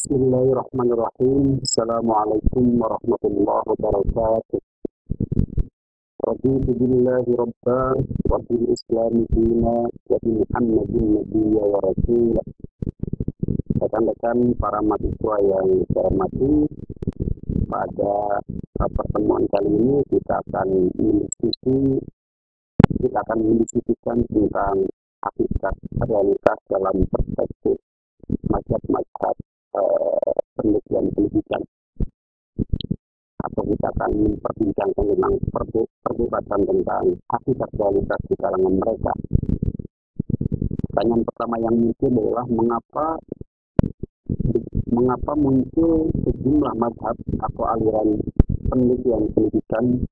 Bismillahirrahmanirrahim. Assalamualaikum warahmatullahi wabarakatuh. Raditu billahi rabba wa bil islami dina wa bi Muhammadin nabiyya wa rasula. Rekan-rekan para mahasiswa yang saya hormati, pada pertemuan kali ini kita akan mendiskusikan tentang hakikat realitas dalam perspektif mazhab-mazhab penelitian pendidikan, atau kita akan memperbincangkan tentang perdebatan tentang hakikat realitas di kalangan mereka. Pertanyaan pertama yang muncul adalah mengapa muncul sejumlah mazhab atau aliran penelitian pendidikan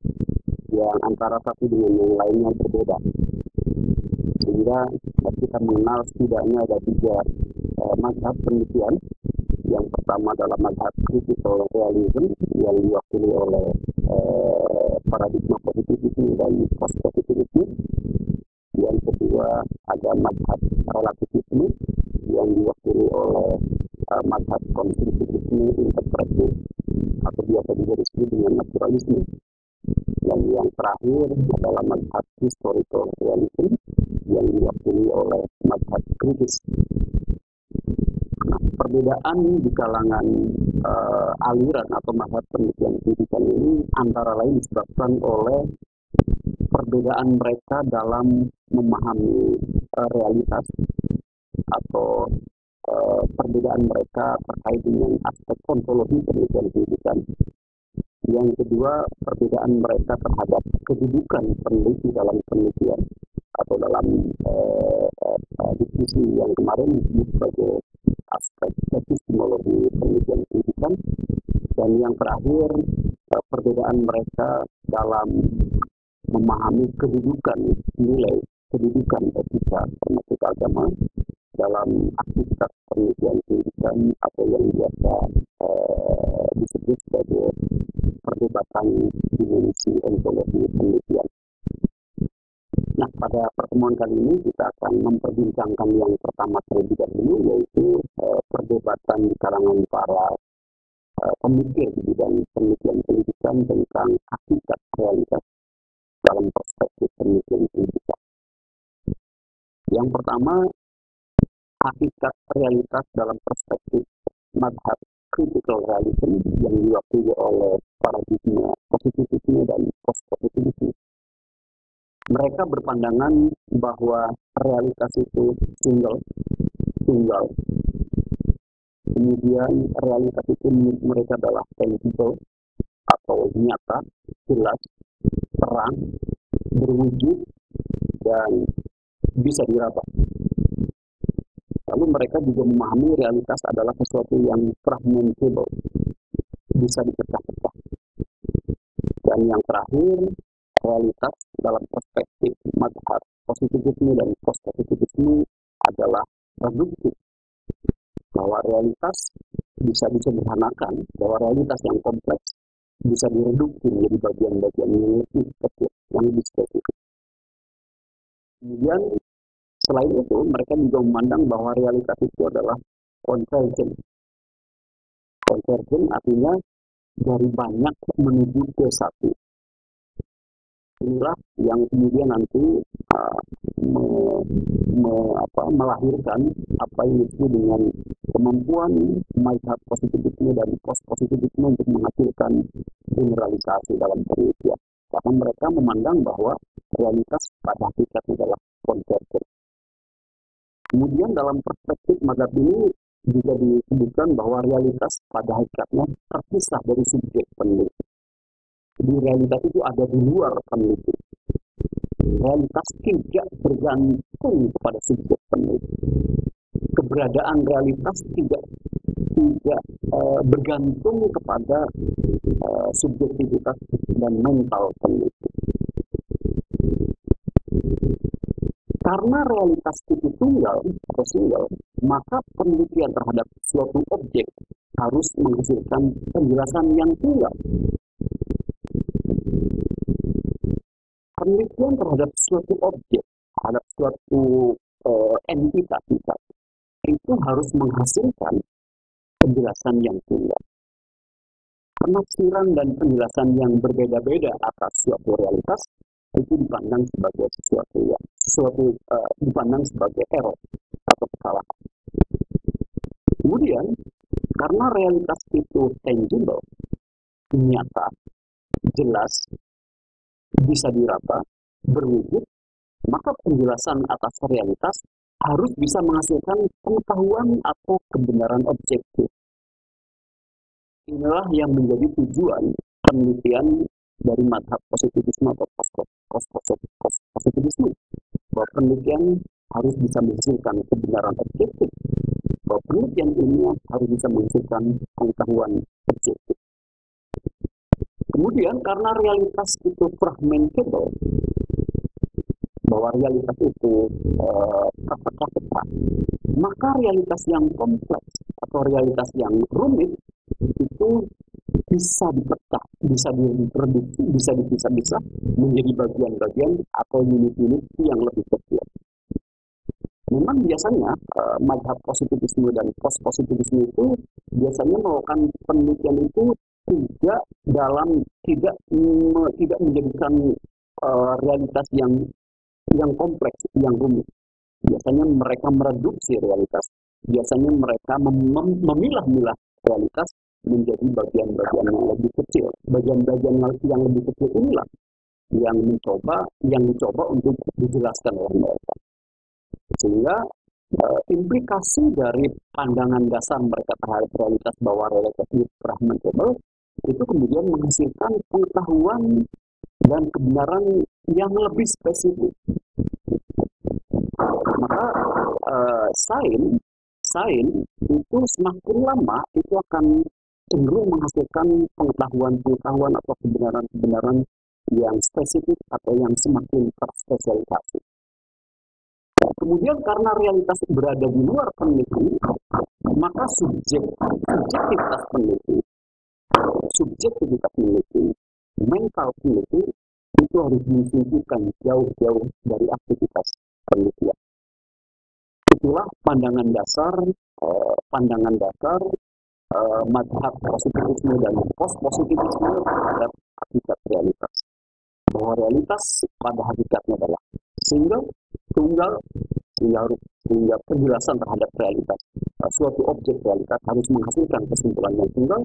yang antara satu dengan yang lainnya berbeda, sehingga kita mengenal setidaknya ada tiga mazhab penelitian. Yang pertama adalah mazhab critical realism yang diwakili oleh paradigma positivisme dan post positivisme. Yang kedua ada mazhab relativisme yang diwakili oleh mazhab konstruktivisme interpretif atau biasa juga disebut dengan naturalisme. Dan yang terakhir adalah mazhab historical realism yang diwakili oleh mazhab kritis. Nah, perbedaan di kalangan aliran atau mazhab penelitian pendidikan ini antara lain disebabkan oleh perbedaan mereka dalam memahami realitas atau perbedaan mereka terkait dengan aspek ontologi penelitian pendidikan. Yang kedua, perbedaan mereka terhadap kedudukan peneliti dalam penelitian atau dalam diskusi yang kemarin disebut sebagai aspek epistemologi penelitian pendidikan. Dan yang terakhir, perbedaan mereka dalam memahami kedudukan nilai, kedudukan etika termasuk agama dalam aktivitas penelitian pendidikan atau yang biasa disebut sebagai perdebatan dimensi ontologi penelitian. Nah, pada pertemuan kali ini kita akan memperbincangkan yang pertama terlebih dahulu, yaitu perdebatan di kalangan para pemikir di bidang penelitian pendidikan tentang hakikat realitas dalam perspektif penelitian pendidikan. Yang pertama, hakikat realitas dalam perspektif mazhab critical realism yang diwakili oleh paradigma positivisme dan post positivisme. Mereka berpandangan bahwa realitas itu tunggal. Kemudian realitas itu mereka adalah tangible atau nyata, jelas, terang, berwujud, dan bisa diraba. Lalu mereka juga memahami realitas adalah sesuatu yang fragmentable, bisa dipecah-pecah. Dan yang terakhir, realitas dalam perspektif mazhab positivisme dan post positivisme adalah reduktif, bahwa realitas bisa disederhanakan, bahwa realitas yang kompleks bisa direduksi menjadi bagian-bagian yang lebih kecil, yang lebih spesifik. Kemudian selain itu, mereka juga memandang bahwa realitas itu adalah convergent. Convergent artinya dari banyak menuju ke satu. Inilah yang kemudian nanti melahirkan apa yang disebut dengan kemampuan mazhab positivisme dan post positivisme untuk menghasilkan generalisasi dalam penelitian. Karena mereka memandang bahwa realitas pada hakikatnya adalah convergent. Kemudian dalam perspektif mazhab ini juga disebutkan bahwa realitas pada hakikatnya terpisah dari subjek peneliti. Jadi realitas itu ada di luar peneliti. Realitas tidak bergantung kepada subjek peneliti. Keberadaan realitas tidak bergantung kepada subjektivitas dan mental peneliti. Karena realitas itu tunggal atau single, maka penelitian terhadap suatu objek harus menghasilkan penjelasan yang tunggal. Penelitian terhadap suatu objek, terhadap suatu entitas itu harus menghasilkan penjelasan yang tunggal. Penafsiran dan penjelasan yang berbeda-beda atas suatu realitas itu dipandang sebagai dipandang sebagai error atau kesalahan. Kemudian karena realitas itu tangible, nyata, jelas, bisa diraba, berwujud, maka penjelasan atas realitas harus bisa menghasilkan pengetahuan atau kebenaran objektif. Inilah yang menjadi tujuan penelitian dari mazhab positivisme atau positivisme, bahwa penelitian harus bisa menghasilkan kebenaran objektif, bahwa penelitian ilmiah harus bisa menghasilkan pengetahuan objektif. Kemudian karena realitas itu fragmentable, bahwa realitas itu terpecah-pecah, maka realitas yang kompleks atau realitas yang rumit itu bisa dipecah, bisa direduksi, bisa dipisah-pisah menjadi bagian-bagian atau unit-unit yang lebih kecil. Memang biasanya mazhab positivisme dan post-positivisme itu biasanya melakukan penelitian itu tidak menjadikan realitas yang kompleks, yang rumit. Biasanya mereka mereduksi realitas. Biasanya mereka memilah-milah realitas menjadi bagian-bagian yang lebih kecil. Bagian-bagian yang lebih kecil inilah yang dicoba untuk dijelaskan oleh mereka. Sehingga implikasi dari pandangan dasar mereka terhadap realitas bahwa realitas itu fragmentable itu kemudian menghasilkan pengetahuan dan kebenaran yang lebih spesifik. Maka sains itu semakin lama itu akan cenderung menghasilkan pengetahuan atau kebenaran yang spesifik atau yang semakin terspesialisasi. Kemudian karena realitas berada di luar peneliti, maka subjektivitas peneliti, mental peneliti itu harus disingkirkan jauh-jauh dari aktivitas penelitian. Itulah pandangan dasar mazhab positivisme dan post-positivisme terhadap hakikat realitas. Bahwa realitas pada hakikatnya adalah tunggal, sehingga penjelasan terhadap realitas, suatu objek realitas harus menghasilkan kesimpulan yang tunggal,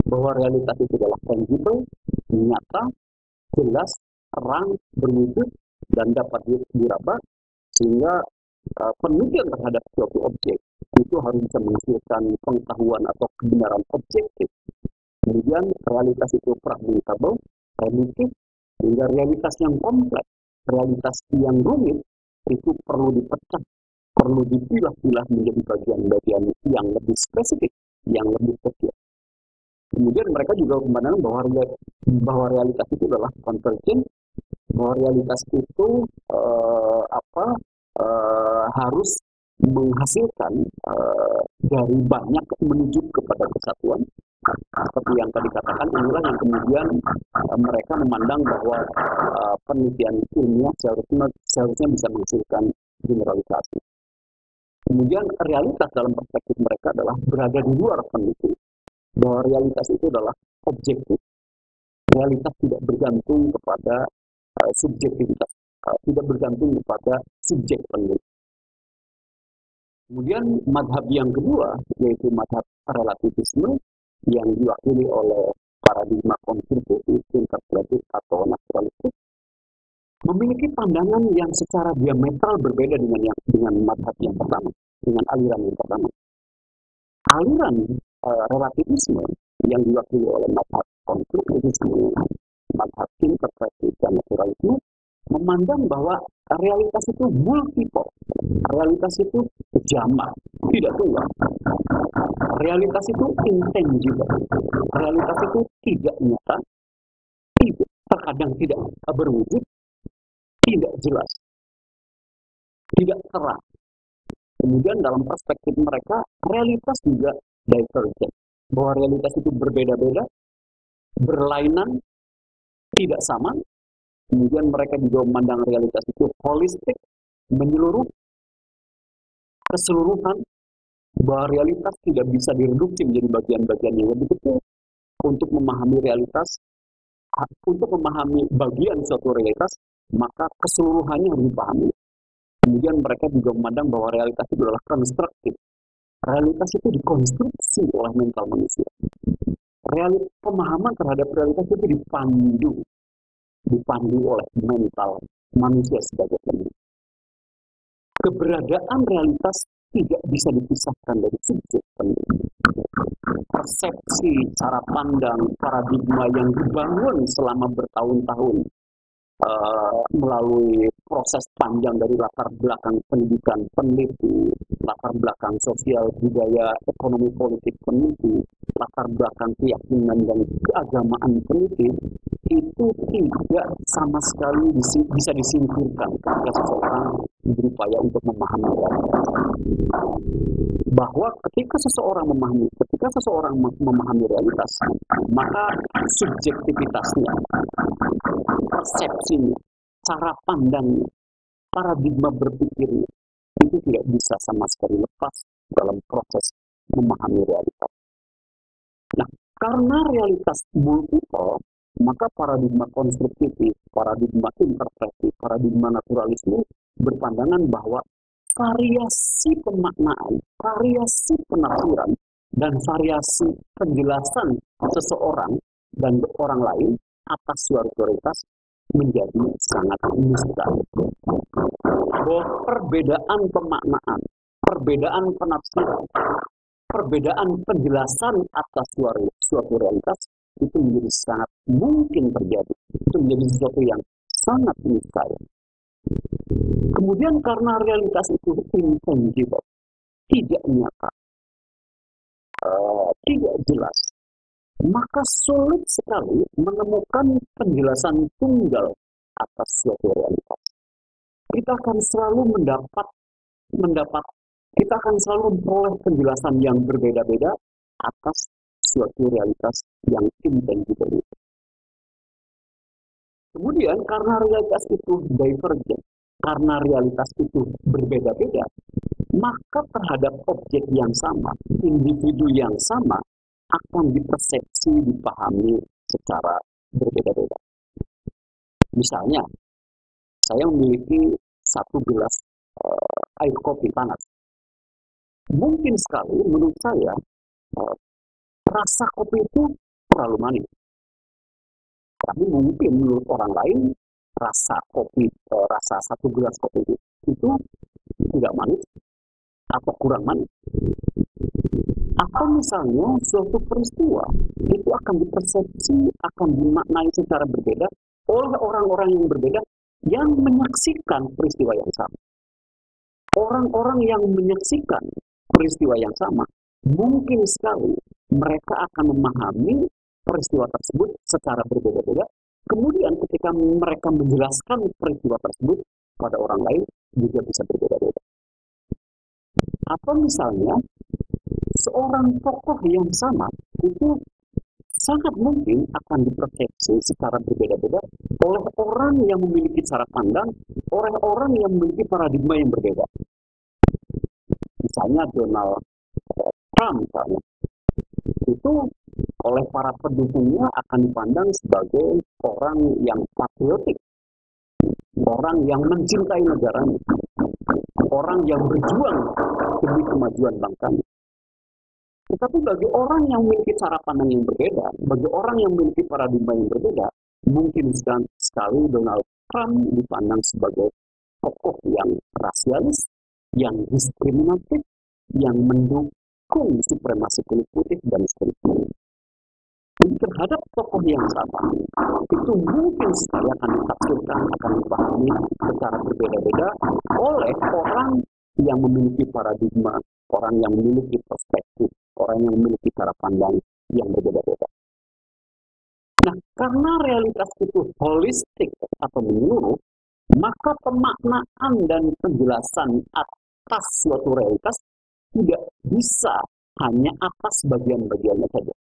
bahwa realitas itu adalah tangible, nyata, jelas, terang, berwujud, dan dapat diraba, sehingga penelitian terhadap suatu objek itu harus bisa menghasilkan pengetahuan atau kebenaran objektif. Kemudian realitas itu fragmentable, reduktif, sehingga realitas yang kompleks, realitas yang rumit itu perlu dipecah, perlu dipilah-pilah menjadi bagian-bagian yang lebih spesifik, yang lebih kecil. Kemudian mereka juga memandang bahwa realitas itu adalah convergent, bahwa realitas itu harus menghasilkan dari banyak menuju kepada kesatuan. Seperti yang tadi katakan, inilah yang kemudian mereka memandang bahwa penelitian ilmiah seharusnya bisa menghasilkan generalisasi. Kemudian realitas dalam perspektif mereka adalah berada di luar peneliti, bahwa realitas itu adalah objektif. Realitas tidak bergantung kepada subjektivitas, tidak bergantung kepada subjek peneliti. Kemudian mazhab yang kedua, yaitu mazhab relativisme, yang diwakili oleh paradigma konstruktif, interpretatif, atau naturalistik, memiliki pandangan yang secara diametral berbeda dengan mazhab yang pertama, dengan aliran yang pertama. Aliran relativisme yang diwakili oleh mazhab konstruktivisme, mazhab interpretatif, dan naturalisme memandang bahwa realitas itu multiple, realitas itu jamak, tidak tunggal. Realitas itu intangible, realitas itu tidak nyata, terkadang tidak berwujud, tidak jelas, tidak terang. Kemudian dalam perspektif mereka, realitas juga divergent, bahwa realitas itu berbeda-beda, berlainan, tidak sama. Kemudian mereka juga memandang realitas itu holistik, menyeluruh, keseluruhan, bahwa realitas tidak bisa direduksi menjadi bagian-bagian yang lebih kecil. Untuk memahami realitas, untuk memahami bagian suatu realitas, maka keseluruhannya harus dipahami. Kemudian mereka juga memandang bahwa realitas itu adalah konstruktif. Realitas itu dikonstruksi oleh mental manusia. Pemahaman terhadap realitas itu dipandu oleh mental manusia sebagai peneliti. Keberadaan realitas tidak bisa dipisahkan dari subjek peneliti. Persepsi, cara pandang, paradigma yang dibangun selama bertahun-tahun melalui proses panjang dari latar belakang pendidikan peneliti, latar belakang sosial, budaya, ekonomi, politik peneliti, latar belakang keyakinan dan keagamaan peneliti, itu tidak sama sekali bisa disingkirkan ketika seseorang berupaya untuk memahami realitas. Bahwa ketika seseorang memahami realitas, maka subjektivitasnya, persepsinya, cara pandangnya, paradigma berpikirnya, itu tidak bisa sama sekali lepas dalam proses memahami realitas. Nah, karena realitas multiple, maka paradigma konstruktivis, paradigma interpretif, paradigma naturalisme berpandangan bahwa variasi pemaknaan, variasi penafsiran, dan variasi penjelasan seseorang dan orang lain atas suatu realitas menjadi sangat mustahil. Bahwa perbedaan pemaknaan, perbedaan penafsiran, perbedaan penjelasan atas suatu realitas itu menjadi sangat mungkin terjadi. Itu menjadi sesuatu yang sangat mustahil. Kemudian karena realitas itu intangible, tidak nyata, tidak jelas, maka sulit sekali menemukan penjelasan tunggal atas suatu realitas. Kita akan selalu kita akan selalu memperoleh penjelasan yang berbeda-beda atas suatu realitas yang intangible. Kemudian karena realitas itu divergent, karena realitas itu berbeda-beda, maka terhadap objek yang sama, individu yang sama, akan dipersepsi, dipahami secara berbeda-beda. Misalnya, saya memiliki satu gelas air kopi panas. Mungkin sekali menurut saya, rasa kopi itu terlalu manis. Tapi mungkin menurut orang lain, rasa satu gelas kopi itu tidak manis atau kurang manis. Atau misalnya suatu peristiwa itu akan dipersepsi, akan dimaknai secara berbeda oleh orang-orang yang berbeda yang menyaksikan peristiwa yang sama. Orang-orang yang menyaksikan peristiwa yang sama, mungkin sekali mereka akan memahami peristiwa tersebut secara berbeda-beda. Kemudian ketika mereka menjelaskan peristiwa tersebut pada orang lain juga bisa berbeda-beda. Atau misalnya seorang tokoh yang sama itu sangat mungkin akan dipersepsi secara berbeda-beda oleh orang yang memiliki cara pandang, oleh orang yang memiliki paradigma yang berbeda. Misalnya Donald Trump misalnya, itu oleh para pendukungnya akan dipandang sebagai orang yang patriotik, orang yang mencintai negaranya, orang yang berjuang demi kemajuan bangsanya. Tetapi bagi orang yang memiliki cara pandang yang berbeda, bagi orang yang memiliki paradigma yang berbeda, mungkin sekali Donald Trump dipandang sebagai tokoh yang rasialis, yang diskriminatif, yang mendukung supremasi kulit putih dan seterusnya. Terhadap tokoh yang sama, itu mungkin sekali akan ditafsirkan, akan dipahami secara berbeda-beda oleh orang yang memiliki paradigma, orang yang memiliki perspektif, orang yang memiliki cara pandang yang berbeda-beda. Nah, karena realitas itu holistik atau menyeluruh, maka pemaknaan dan penjelasan atas suatu realitas tidak bisa hanya atas bagian-bagiannya saja.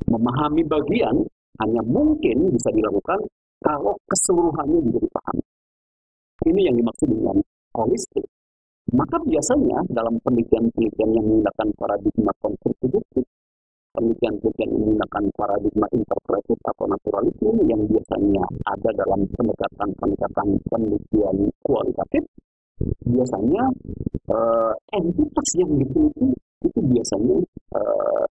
Memahami bagian hanya mungkin bisa dilakukan kalau keseluruhannya juga dipahami. Ini yang dimaksud dengan holistik. Maka biasanya dalam penelitian-penelitian yang menggunakan paradigma konstruktivistik, penelitian-penelitian yang menggunakan paradigma interpretif atau naturalisme yang biasanya ada dalam pendekatan-pendekatan penelitian kualitatif, biasanya entitas yang diteliti itu biasanya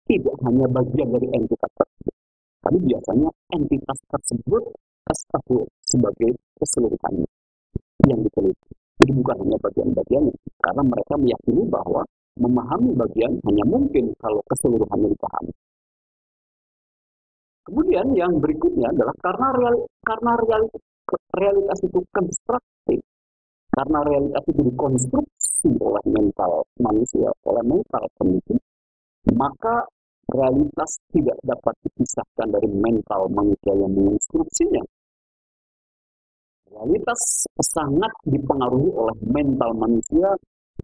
tidak hanya bagian dari entitas tersebut, tapi biasanya entitas tersebut tersebut sebagai keseluruhannya yang diteliti. Jadi bukan hanya bagian-bagiannya, karena mereka meyakini bahwa memahami bagian hanya mungkin kalau keseluruhannya dipahami. Kemudian yang berikutnya adalah karena realitas itu konstruktif, karena realitas itu dikonstruksi oleh mental manusia, oleh mental peneliti, maka realitas tidak dapat dipisahkan dari mental manusia yang mengonstruksinya. Realitas sangat dipengaruhi oleh mental manusia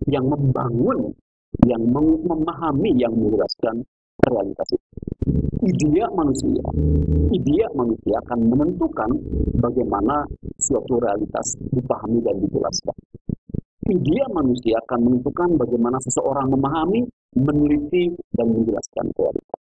yang membangun, yang memahami, yang menjelaskan realitas itu. Idea manusia akan menentukan bagaimana suatu realitas dipahami dan dijelaskan. Idea manusia akan menentukan bagaimana seseorang memahami, meneliti, dan menjelaskan realitas.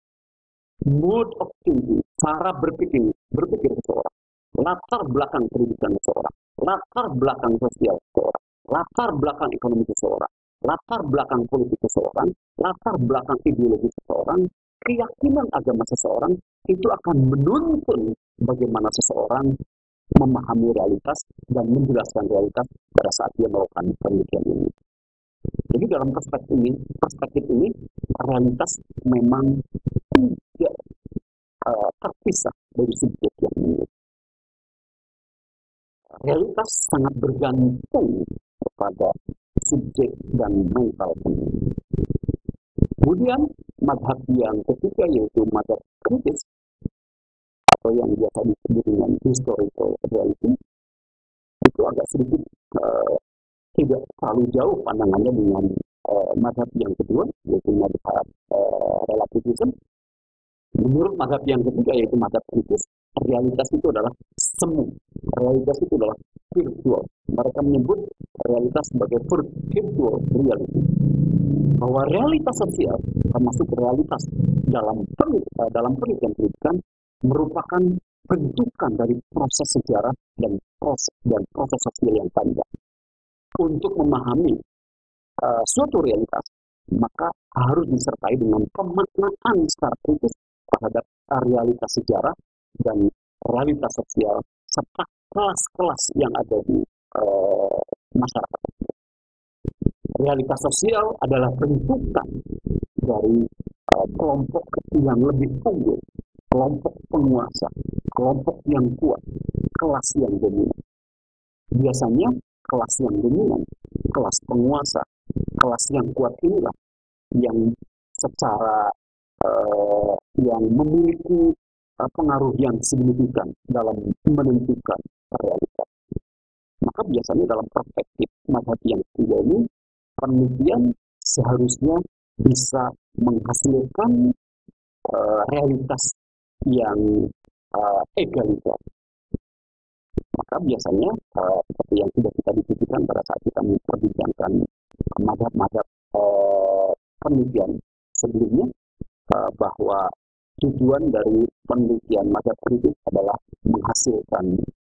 Mode of thinking, cara berpikir seseorang, latar belakang pendidikan seseorang, latar belakang sosial seseorang, latar belakang ekonomi seseorang, latar belakang politik seseorang, latar belakang ideologi seseorang, keyakinan agama seseorang, itu akan menuntun bagaimana seseorang memahami realitas dan menjelaskan realitas pada saat dia melakukan penelitian ini. Jadi dalam perspektif ini realitas memang tidak terpisah dari subjek yang ini. Realitas sangat bergantung kepada subjek dan mental peneliti. Kemudian mazhab yang ketiga yaitu mazhab kritis atau yang biasa disebut dengan historical reality, itu agak sedikit tidak terlalu jauh pandangannya dengan mazhab yang kedua yaitu mazhab relativism. Menurut mazhab yang ketiga yaitu mazhab kritis, realitas itu adalah semu, realitas itu adalah virtual. Mereka menyebut realitas sebagai virtual reality. Bahwa realitas sosial termasuk realitas dalam penelitian pendidikan merupakan bentukan dari proses sejarah dan proses sosial yang panjang. Untuk memahami suatu realitas, maka harus disertai dengan pemaknaan secara kritis terhadap realitas sejarah dan realitas sosial serta kelas-kelas yang ada di masyarakat. Realitas sosial adalah bentukan dari kelompok yang lebih unggul, kelompok penguasa, kelompok yang kuat, kelas yang dominan. Biasanya kelas yang dominan, kelas penguasa, kelas yang kuat inilah yang secara yang memiliki pengaruh yang signifikan dalam menentukan realitas. Maka biasanya dalam perspektif mazhab yang ketiga ini, penelitian seharusnya bisa menghasilkan realitas yang egaliter. Maka biasanya seperti yang sudah kita diskusikan pada saat kita memperbincangkan mazhab-mazhab penelitian sebelumnya, bahwa tujuan dari penelitian mazhab kritis adalah menghasilkan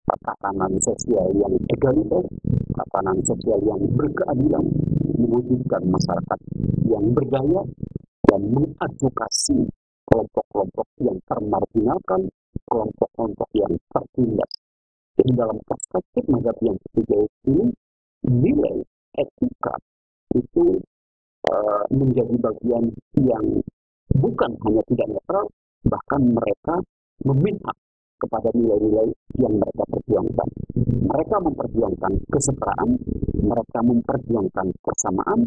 tatanan sosial yang egaliter, tatanan sosial yang berkeadilan, mewujudkan masyarakat yang berdaya, dan mengadvokasi kelompok-kelompok yang termarginalkan, kelompok-kelompok yang tertindas. Jadi dalam perspektif mazhab yang ketiga ini, nilai etika itu menjadi bagian yang bukan hanya tidak netral, bahkan mereka memihak kepada nilai-nilai yang mereka perjuangkan. Mereka memperjuangkan kesetaraan, mereka memperjuangkan persamaan,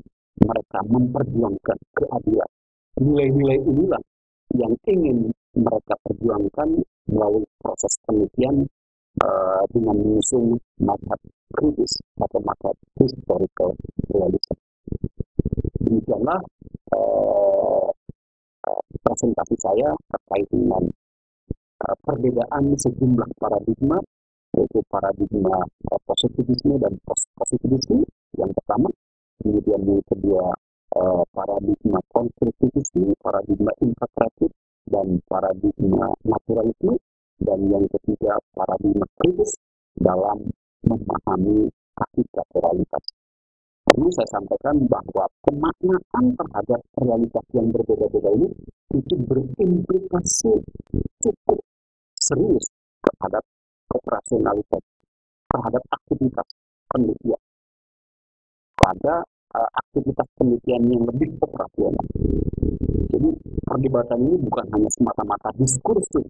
mereka memperjuangkan keadilan. Nilai-nilai inilah yang ingin mereka perjuangkan melalui proses penelitian dengan mengusung mazhab kritis atau mazhab historical realism. Demikianlah presentasi saya terkait dengan perbedaan sejumlah paradigma, yaitu paradigma positivisme dan postpositivisme yang pertama, kemudian yang kedua paradigma konstruktivisme, paradigma integratif, dan paradigma naturalisme, dan yang ketiga paradigma kritis dalam memahami hakikat realitas. Perlu saya sampaikan bahwa pemaknaan terhadap realitas yang berbeda-beda ini itu berimplikasi cukup serius terhadap operasionalitas, terhadap aktivitas penelitian, pada aktivitas penelitian yang lebih operasional. Jadi perdebatan ini bukan hanya semata-mata diskursus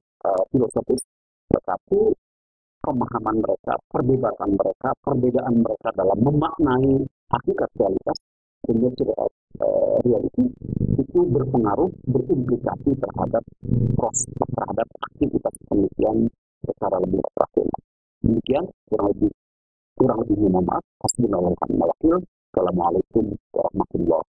filosofis, tetapi pemahaman mereka, perdebatan mereka, perbedaan mereka dalam memaknai hakikat realitas reality itu berpengaruh, berimplikasi terhadap proses, terhadap aktivitas penelitian secara lebih operasional. Demikian kurang lebih mohon maaf. Hasbunallahu wa ni'mal wakil. Assalamualaikum warahmatullahi